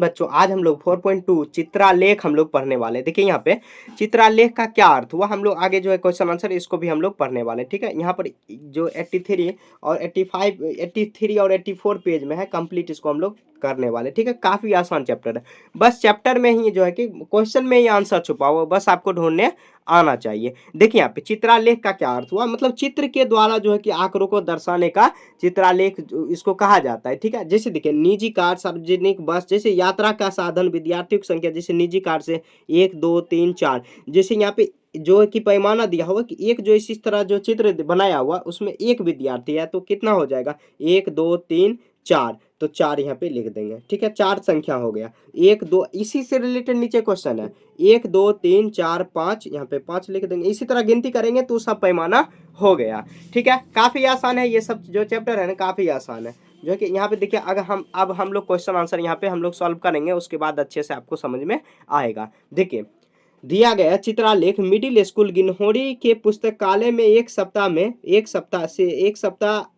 बच्चों आज हम लोग 4.2 चित्रालेख हम लोग पढ़ने वाले हैं। देखिए यहाँ पे चित्रालेख का क्या अर्थ हुआ, हम लोग आगे जो है क्वेश्चन आंसर इसको भी हम लोग पढ़ने वाले हैं। ठीक है, यहाँ पर जो 83 और 85 83 और 84 पेज में है कंप्लीट, इसको हम लोग करने वाले। ठीक है, काफी आसान चैप्टर है, बस चैप्टर में ही जो है कि क्वेश्चन में ही आंसर छुपा हुआ, बस आपको ढूंढने आना चाहिए। देखिए यहाँ पे चित्रालेख का क्या अर्थ हुआ, मतलब चित्र के द्वारा जो है कि आंकड़ों को दर्शाने का चित्रालेख इसको कहा जाता है। ठीक है, जैसे देखिए निजी कार, सार्वजनिक बस, जैसे यात्रा का साधन, विद्यार्थियों की संख्या, जैसे निजी कार से 1 2 3 4, जैसे यहाँ पे जो है कि पैमाना दिया हुआ कि एक जो इस तरह जो चित्र बनाया हुआ उसमें एक विद्यार्थी है तो कितना हो जाएगा 1 2 3 4, तो 4 यहाँ पे लिख देंगे। ठीक है, 4 संख्या हो गया। 1 2 इसी से रिलेटेड नीचे क्वेश्चन है 1 2 3 4 5, यहाँ पे 5 लिख देंगे। इसी तरह गिनती करेंगे तो सब पैमाना हो गया। ठीक है, काफी आसान है ये सब जो चैप्टर है ना, काफी आसान है। जो है कि यहाँ पे देखिए अगर हम लोग क्वेश्चन आंसर यहाँ पे हम लोग सॉल्व करेंगे, उसके बाद अच्छे से आपको समझ में आएगा। देखिए दिया गया चित्रालेख मिडिल स्कूल गिनहोरी के पुस्तकालय में एक सप्ताह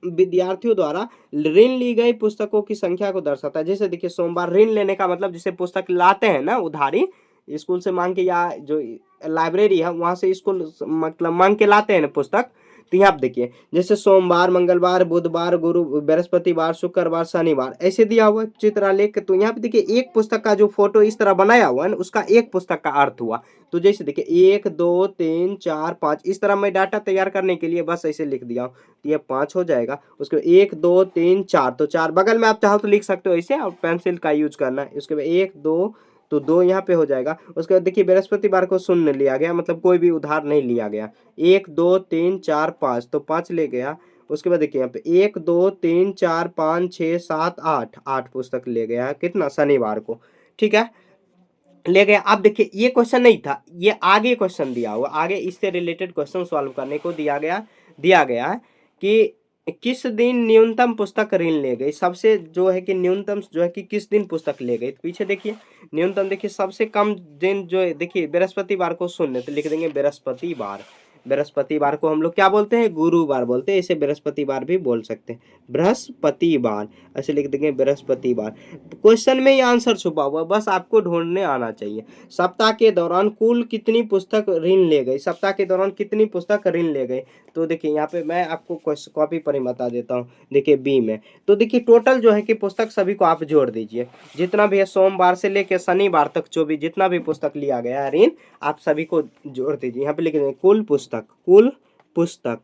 विद्यार्थियों द्वारा ऋण ली गई पुस्तकों की संख्या को दर्शाता है। जैसे देखिए सोमवार, ऋण लेने का मतलब जैसे पुस्तक लाते हैं ना उधारी स्कूल से मांग के, या जो लाइब्रेरी है वहां से स्कूल मतलब मांग के लाते हैं ना पुस्तक, तो यहाँ देखिए जैसे सोमवार, मंगलवार, बुधवार, गुरु, बृहस्पतिवार, शुक्रवार, शनिवार ऐसे दिया हुआ चित्रालेख। तो यहाँ पे देखिए एक पुस्तक का जो फोटो इस तरह बनाया हुआ है ना, उसका एक पुस्तक का अर्थ हुआ। तो जैसे देखिए 1 2 3 4 5, इस तरह मैं डाटा तैयार करने के लिए बस ऐसे लिख दिया हूँ, तो ये 5 हो जाएगा। उसके बाद 1 2 3 4, तो 4 बगल में आप चाहो तो लिख सकते हो ऐसे, और पेंसिल का यूज करना है। उसके बाद 1 2, तो 2 यहाँ पे हो जाएगा। उसके बाद देखिए बृहस्पतिवार को शून्य लिया गया, मतलब कोई भी उधार नहीं लिया गया। 1 2 3 4 5, तो 5 ले गया। उसके बाद देखिए यहाँ पे 1 2 3 4 5 6 7 8, 8 पुस्तक ले गया है, कितना शनिवार को। ठीक है, ले गया। अब देखिए ये क्वेश्चन नहीं था, ये आगे क्वेश्चन दिया हुआ, आगे इससे रिलेटेड क्वेश्चन सॉल्व करने को दिया गया है कि किस दिन न्यूनतम पुस्तक ऋण ले गई, सबसे जो है कि न्यूनतम जो है कि किस दिन पुस्तक ले गई। तो पीछे देखिए न्यूनतम, देखिए सबसे कम दिन जो है, देखिए बृहस्पतिवार को शून्य, तो लिख देंगे बृहस्पतिवार। बृहस्पतिवार को हम लोग क्या बोलते हैं, गुरुवार बोलते हैं, इसे बृहस्पतिवार भी बोल सकते हैं, बृहस्पतिवार ऐसे लिख देंगे बृहस्पतिवार। क्वेश्चन में ही आंसर छुपा हुआ, बस आपको ढूंढने आना चाहिए। सप्ताह के दौरान कुल कितनी पुस्तक ऋण ले गई, सप्ताह के दौरान कितनी पुस्तक ऋण ले गई। तो देखिए यहाँ पे मैं आपको कॉपी पर ही बता देता हूँ। देखिए बी में तो देखिए टोटल जो है कि पुस्तक सभी को आप जोड़ दीजिए, जितना भी है सोमवार से लेकर शनिवार तक जो भी जितना भी पुस्तक लिया गया है ऋण, आप सभी को जोड़ दीजिए। यहाँ पे लिख देंगे कुल पुस्तक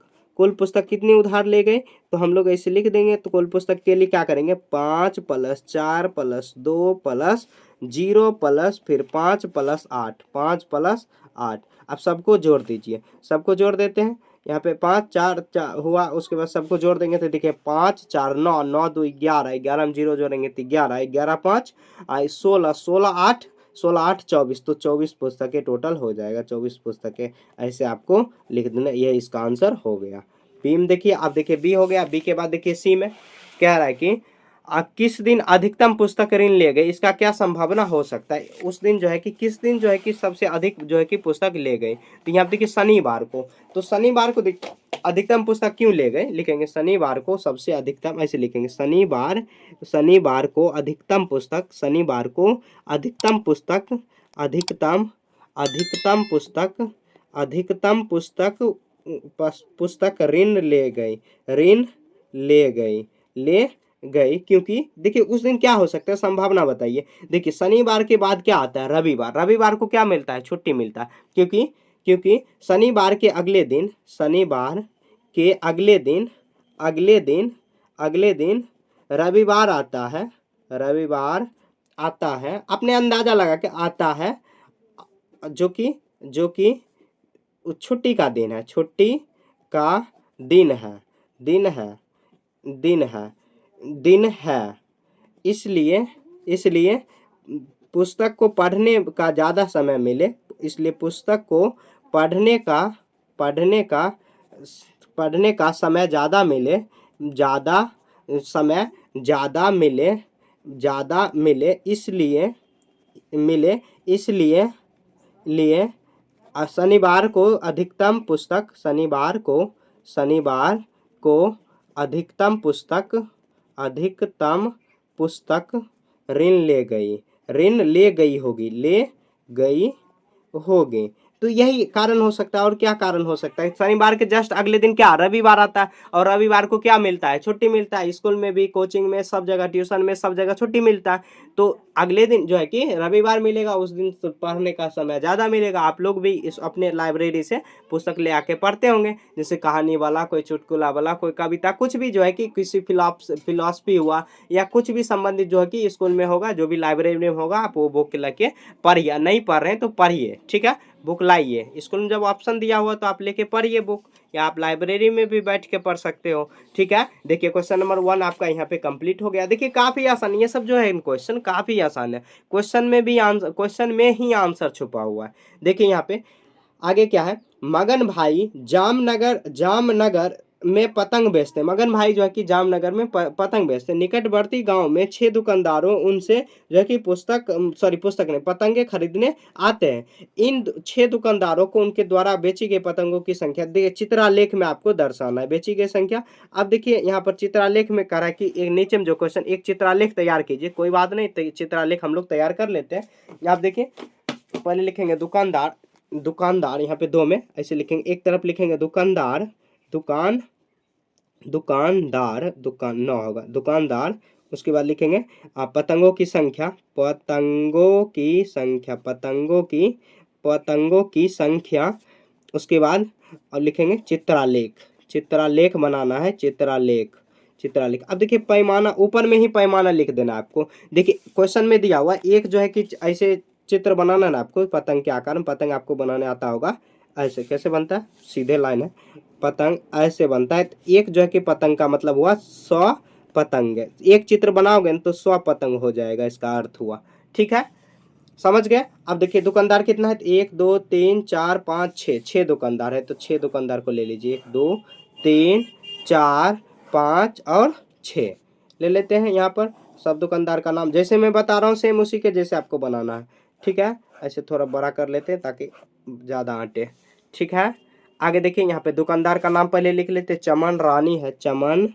कितनी उधार ले गए, तो हम लोग ऐसे लिख देंगे। तो कुल पुस्तक के लिए क्या करेंगे, 5 + 4 + 2 + 0 प्लस फिर 5 + 8, 5 + 8। अब सबको जोड़ दीजिए, सबको जोड़ देते हैं। यहाँ पे 5 4 हुआ, उसके बाद सबको जोड़ देंगे तो देखिए 5 4 9, 9 2 11, 11 में 0 जोड़ेंगे तो 11, 11 5 16, 16 8, 16 8 24, तो 24 पुस्तकें टोटल हो जाएगा, 24 पुस्तकें ऐसे आपको लिख देना, ये इसका आंसर हो गया। बी में देखिए, आप देखिए बी हो गया। बी के बाद देखिए सी में कह रहा है कि किस दिन अधिकतम पुस्तक ऋण ले गए, इसका क्या संभावना हो सकता है। उस दिन जो है कि किस दिन जो है कि सबसे अधिक जो है कि पुस्तक ले गए, तो यहाँ देखिए शनिवार को। तो शनिवार को अधिकतम पुस्तक क्यों ले गए, लिखेंगे शनिवार को सबसे अधिकतम, ऐसे लिखेंगे शनिवार को अधिकतम पुस्तक, शनिवार को अधिकतम पुस्तक, अधिकतम पुस्तक ऋण ले गई क्योंकि देखिए उस दिन क्या हो सकता है, संभावना बताइए। देखिए शनिवार के बाद क्या आता है, रविवार। रविवार को क्या मिलता है, छुट्टी मिलता है, क्योंकि शनिवार के अगले दिन रविवार आता है, अपने अंदाजा लगा के आता है, जो कि छुट्टी का दिन है, छुट्टी का दिन है। इसलिए पुस्तक को पढ़ने का ज़्यादा समय मिले, इसलिए पुस्तक को पढ़ने का समय ज़्यादा मिले, इसलिए शनिवार को अधिकतम पुस्तक ऋण ले गई। ऋण ले गई होगी, ले गई होगी। तो यही कारण हो सकता है। और क्या कारण हो सकता है? शनिवार के जस्ट अगले दिन क्या रविवार आता है, और रविवार को क्या मिलता है? छुट्टी मिलता है। स्कूल में भी, कोचिंग में, सब जगह, ट्यूशन में, सब जगह छुट्टी मिलता है। तो अगले दिन जो है कि रविवार मिलेगा, उस दिन तो पढ़ने का समय ज़्यादा मिलेगा। आप लोग भी इस अपने लाइब्रेरी से पुस्तक ले आके पढ़ते होंगे, जैसे कहानी वाला, कोई चुटकुला वाला, कोई कविता, कुछ भी जो है कि किसी फिलॉसफी हुआ, या कुछ भी संबंधित जो है कि स्कूल में होगा, जो भी लाइब्रेरी में होगा, आप वो बुक लेके पढ़िए। नहीं पढ़ रहे हैं तो पढ़िए, ठीक है। बुक लाइए। स्कूल में जब ऑप्शन दिया हुआ तो आप लेके पढ़िए बुक, या आप लाइब्रेरी में भी बैठ के पढ़ सकते हो, ठीक है। देखिए क्वेश्चन नंबर 1 आपका यहाँ पे कंप्लीट हो गया। देखिए काफी आसान, ये सब जो है क्वेश्चन काफी आसान है। क्वेश्चन में भी आंसर, क्वेश्चन में ही आंसर छुपा हुआ है। देखिए यहाँ पे आगे क्या है, मगन भाई जामनगर में पतंग बेचते हैं। मगन भाई जो है कि जामनगर में पतंग बेचते हैं। निकटवर्ती गांव में 6 दुकानदारों उनसे जो है कि पुस्तक नहीं, पतंगे खरीदने आते हैं। इन 6 दुकानदारों को उनके द्वारा बेची गई पतंगों की संख्या देखिए चित्रालेख में आपको दर्शाना है। बेची गई संख्या, अब देखिए यहाँ पर चित्रालेख में कह रहा है कि एक नीचे में जो क्वेश्चन, एक चित्रालेख तैयार कीजिए। कोई बात नहीं, चित्रालेख हम लोग तैयार कर लेते हैं। आप देखिए पहले लिखेंगे दुकानदार, दुकानदार यहाँ पे 2 में ऐसे लिखेंगे। एक तरफ लिखेंगे दुकानदार, दुकान न होगा, दुकानदार। उसके बाद लिखेंगे पतंगों की संख्या, पतंगों की संख्या। उसके बाद और लिखेंगे चित्रालेख बनाना है, चित्रालेख। अब देखिए पैमाना, ऊपर में ही पैमाना लिख देना आपको। देखिए क्वेश्चन में दिया हुआ एक जो है कि ऐसे चित्र बनाना ना आपको, पतंग के आकार में। पतंग आपको बनाने आता होगा। ऐसे कैसे बनता है? सीधे लाइन है, पतंग ऐसे बनता है। एक जो है कि पतंग का मतलब हुआ 100 पतंग। एक चित्र बनाओगे ना तो 100 पतंग हो जाएगा, इसका अर्थ हुआ, ठीक है। समझ गए? अब देखिए दुकानदार कितना है, 1 2 3 4 5 6, 6 दुकानदार है। तो 6 दुकानदार को ले लीजिए, 1 2 3 4 5 और 6 ले लेते हैं। यहाँ पर सब दुकानदार का नाम जैसे मैं बता रहा हूँ सेम उसी के जैसे आपको बनाना है, ठीक है। ऐसे थोड़ा बड़ा कर लेते हैं ताकि ज़्यादा आटे, ठीक है। आगे देखिए यहाँ पे दुकानदार का नाम पहले लिख लेते हैं। चमन रानी है, चमन,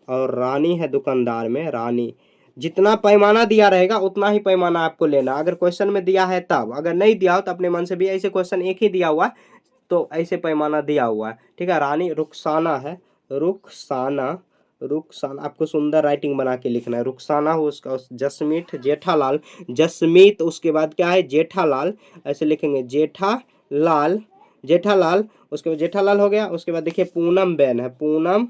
और रानी है दुकानदार में, रानी। जितना पैमाना दिया रहेगा उतना ही पैमाना आपको लेना। अगर क्वेश्चन में दिया है तब, अगर नहीं दिया हो तो अपने मन से भी, ऐसे क्वेश्चन एक ही दिया हुआ है तो ऐसे पैमाना दिया हुआ है, ठीक है। रानी रुखसाना है, रुखसाना आपको सुंदर राइटिंग बना के लिखना है। रुखसाना हो उसका, जसमीत जसमीत। उसके बाद क्या है? जेठालाल, ऐसे लिखेंगे जेठालाल। उसके बाद जेठालाल हो गया। उसके बाद देखिए पूनम बेन है, पूनम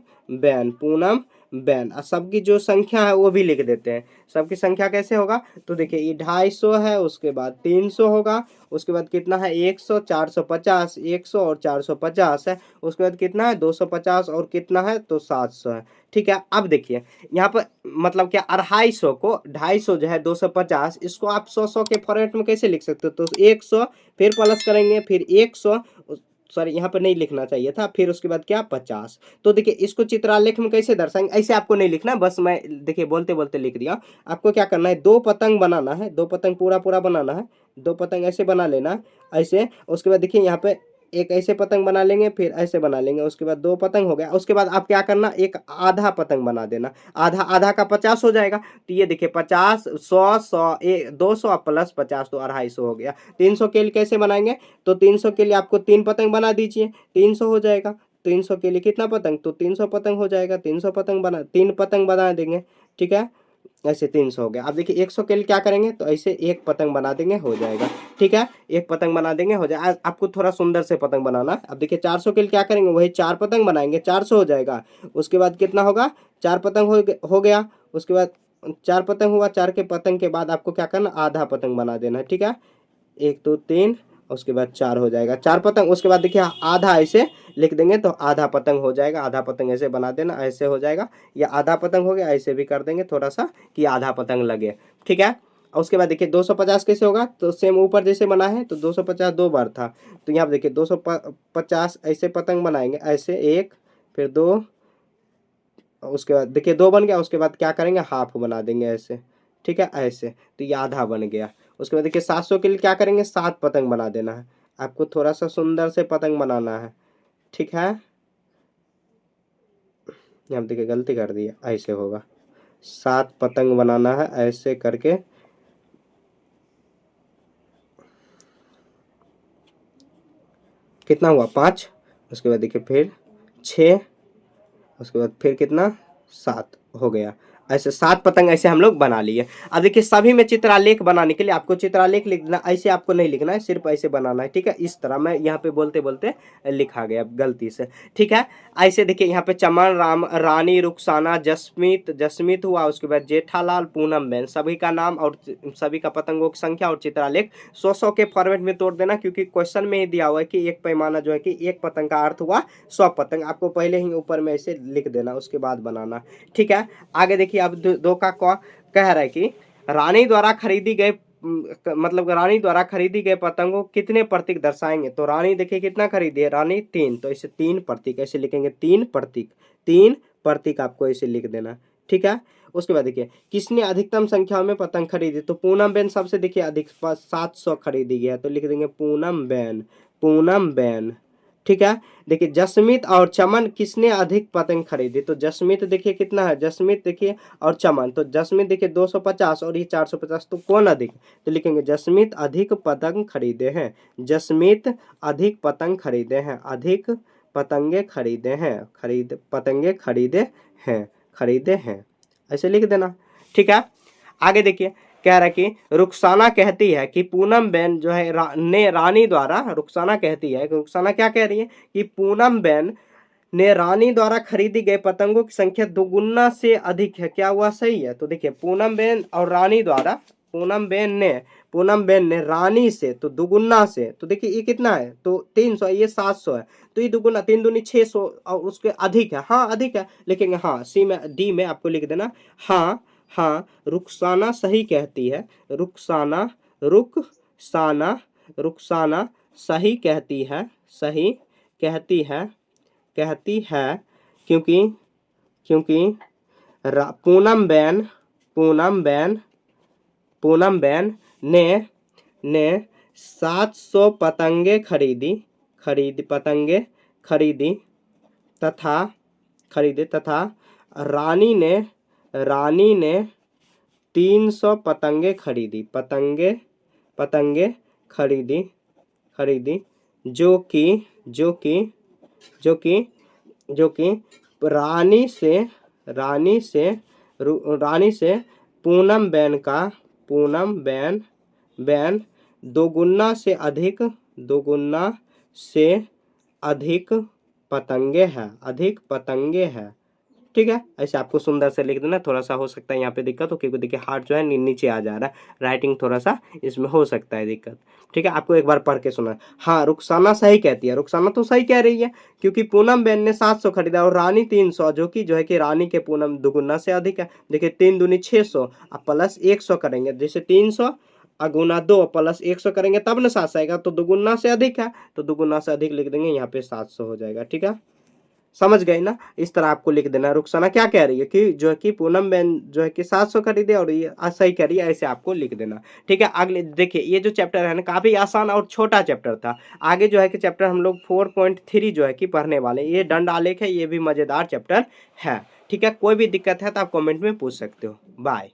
बेन। और सबकी जो संख्या है वो भी लिख देते हैं। सबकी संख्या कैसे होगा? तो देखिए ये 250 है, उसके बाद 300 होगा, उसके बाद कितना है? 100, 450, 100 और 450 है। उसके बाद कितना है? 250 और कितना है? तो 700 है, ठीक है। अब देखिए यहाँ पर मतलब क्या, 250 को 250 जो है 250, इसको आप 100 के फॉर्मेट में कैसे लिख सकते हो? तो 100 फिर प्लस करेंगे, फिर 100, सॉरी यहाँ पर नहीं लिखना चाहिए था, फिर उसके बाद क्या? 50। तो देखिए इसको चित्रालेख में कैसे दर्शाएंगे? ऐसे आपको नहीं लिखना, बस मैं देखिए बोलते बोलते लिख दिया। आपको क्या करना है? 2 पतंग बनाना है, 2 पतंग पूरा पूरा बनाना है। 2 पतंग ऐसे बना लेना, ऐसे। उसके बाद देखिए यहाँ पे एक ऐसे पतंग बना लेंगे, फिर ऐसे बना लेंगे। उसके बाद 2 पतंग हो गया। उसके बाद आप क्या करना? एक आधा पतंग बना देना। आधा आधा का 50 हो जाएगा। तो ये देखिए 50, 100, 100, 200 प्लस 50 तो 250 हो गया। 300 के लिए कैसे बनाएंगे? तो 300 के लिए आपको 3 पतंग बना दीजिए, 300 हो जाएगा। 300 के लिए कितना पतंग? तो 300 पतंग हो जाएगा। 300 पतंग बना, 3 पतंग बना देंगे, ठीक है। ऐसे 300 हो गया। अब देखिए 100 के लिए क्या करेंगे? तो ऐसे एक पतंग बना देंगे, हो जाएगा, ठीक है। एक पतंग बना देंगे, हो जाएगा। आपको थोड़ा सुंदर से पतंग बनाना है। अब देखिए 400 के लिए क्या करेंगे? वही 4 पतंग बनाएंगे, 400 हो जाएगा। उसके बाद कितना होगा? 4 पतंग हो गया। उसके बाद 4 पतंग हुआ। 4 के पतंग के बाद आपको क्या करना? आधा पतंग बना देना है, ठीक है। 1 2 3, उसके बाद 4 हो जाएगा, 4 पतंग। उसके बाद देखिए आधा ऐसे लिख देंगे तो आधा पतंग हो जाएगा। आधा पतंग ऐसे बना देना, ऐसे हो जाएगा। या आधा पतंग हो गया, ऐसे भी कर देंगे थोड़ा सा कि आधा पतंग लगे, ठीक है। और उसके बाद देखिए 250 कैसे होगा? तो सेम ऊपर जैसे बना है तो 250 2 बार था। तो यहाँ पे देखिए 250 ऐसे पतंग बनाएंगे, ऐसे 1 फिर 2, उसके बाद देखिए 2 बन गया। उसके बाद क्या करेंगे? हाफ बना देंगे ऐसे, ठीक है, ऐसे। तो ये आधा बन गया। उसके बाद देखिए 700 के लिए क्या करेंगे? 7 पतंग बना देना है। आपको थोड़ा सा सुंदर से पतंग बनाना है, ठीक है। यहाँ पे देखिए गलती कर दी है, ऐसे होगा। 7 पतंग बनाना है ऐसे करके, कितना हुआ 5, उसके बाद देखिए फिर 6, उसके बाद फिर कितना 7 हो गया। ऐसे 7 पतंग ऐसे हम लोग बना लिए। अब देखिए सभी में चित्रालेख बनाने के लिए आपको चित्रालेख लिख देना, ऐसे आपको नहीं लिखना है, सिर्फ ऐसे बनाना है, ठीक है। इस तरह मैं यहाँ पे बोलते बोलते लिखा गया गलती से, ठीक है। ऐसे देखिए यहाँ पे चमन, राम, रानी, रुखसाना, जसमीत, जसमीत हुआ, उसके बाद जेठालाल, पूनम बेन, सभी का नाम और सभी का पतंगों की संख्या और चित्रालेख 100 के फॉर्मेट में तोड़ देना, क्योंकि क्वेश्चन में ही दिया हुआ है कि एक पैमाना जो है कि एक पतंग का अर्थ हुआ 100 पतंग। आपको पहले ही ऊपर में ऐसे लिख देना, उसके बाद बनाना, ठीक है। आगे देखिए अब दो का कह रहा है कि रानी द्वारा खरीदी गए मतलब रानी द्वारा खरीदी गए पतंगों कितने प्रतीक दर्शाएंगे। तो रानी देखिए कितना खरीदी है, रानी 3, तो इसे 3 प्रतीक ऐसे लिखेंगे, 3 प्रतीक, 3 प्रतीक आपको ऐसे लिख देना, ठीक है। उसके बाद देखिए किसने अधिकतम संख्या में पतंग खरीदी। तो पूनम बेन सबसे देखिए अधिक 700 खरीदी गया, तो लिख देंगे पूनम बेन, पूनम बेन, ठीक है। देखिए जसमीत और चमन किसने अधिक पतंग खरीदी। तो जसमीत देखिए कितना है, जसमीत देखिए और चमन, तो जसमीत देखिए 250 और ये 450, तो कौन अधिक, तो लिखेंगे जसमीत अधिक पतंग खरीदे हैं, जसमीत अधिक पतंग खरीदे हैं, अधिक पतंगे खरीदे हैं, पतंगे खरीदे हैं, खरीदे हैं, ऐसे लिख देना, ठीक है। आगे देखिए कह रहा है कि रुखसाना कहती है कि पूनम बेन जो है ने रानी द्वारा, रुखसाना कहती है, रुखसाना क्या कह रही है कि पूनम बेन ने रानी द्वारा खरीदी गई पतंगों की संख्या दोगुना से अधिक है, क्या हुआ सही है। तो देखिए पूनम बेन और रानी द्वारा, पूनम बेन ने रानी से तो दुगुना से, तो देखिए ये कितना है, तो 300, ये 700 है, तो ये दुगुना, 3 दूनी 600 और उसके अधिक है, हाँ अधिक है, लिखेंगे हाँ, सी में डी में आपको लिख देना हाँ, हाँ रुखसाना सही कहती है, रुखसाना, रुखसाना, रुखसाना सही कहती है, सही कहती है, कहती है, क्योंकि क्योंकि Poonam Ben, Poonam Ben, Poonam Ben ने 700 पतंगे पतंगे खरीदी तथा रानी ने 300 पतंगे खरीदी, पतंगे खरीदी, जो कि रानी से पूनम बेन दोगुना से अधिक पतंगे हैं, ठीक है। ऐसे आपको सुंदर से लिख देना। थोड़ा सा हो सकता है यहाँ पे दिक्कत हो, क्योंकि देखिए हार्ट जो है नीचे आ जा रहा है, राइटिंग थोड़ा सा इसमें हो सकता है दिक्कत, ठीक है। आपको एक बार पढ़ के सुना। हाँ रुखसाना सही कहती है, रुखसाना तो सही कह रही है, क्योंकि पूनम बेन ने 700 खरीदा और रानी 300, जो कि रानी के पूनम दुगुना से अधिक है। देखिए 3 दूनी 600 अब प्लस 100 करेंगे, जैसे 300 अगुना 2 प्लस 100 करेंगे तब ना 700 आएगा, तो दुगुना से अधिक है, तो दुगुना से अधिक लिख देंगे, यहाँ पे 700 हो जाएगा, ठीक है। समझ गए ना, इस तरह आपको लिख देना। रुखसाना क्या कह रही है कि जो है कि पूनम बेन जो है कि 700 खरीदे और ये सही कह रही है, ऐसे आपको लिख देना, ठीक है। अगले देखिए ये जो चैप्टर है ना काफी आसान और छोटा चैप्टर था। आगे जो है कि चैप्टर हम लोग 4.3 जो है कि पढ़ने वाले, ये दंड आलेख है, ये भी मजेदार चैप्टर है, ठीक है। कोई भी दिक्कत है तो आप कमेंट में पूछ सकते हो। बाय।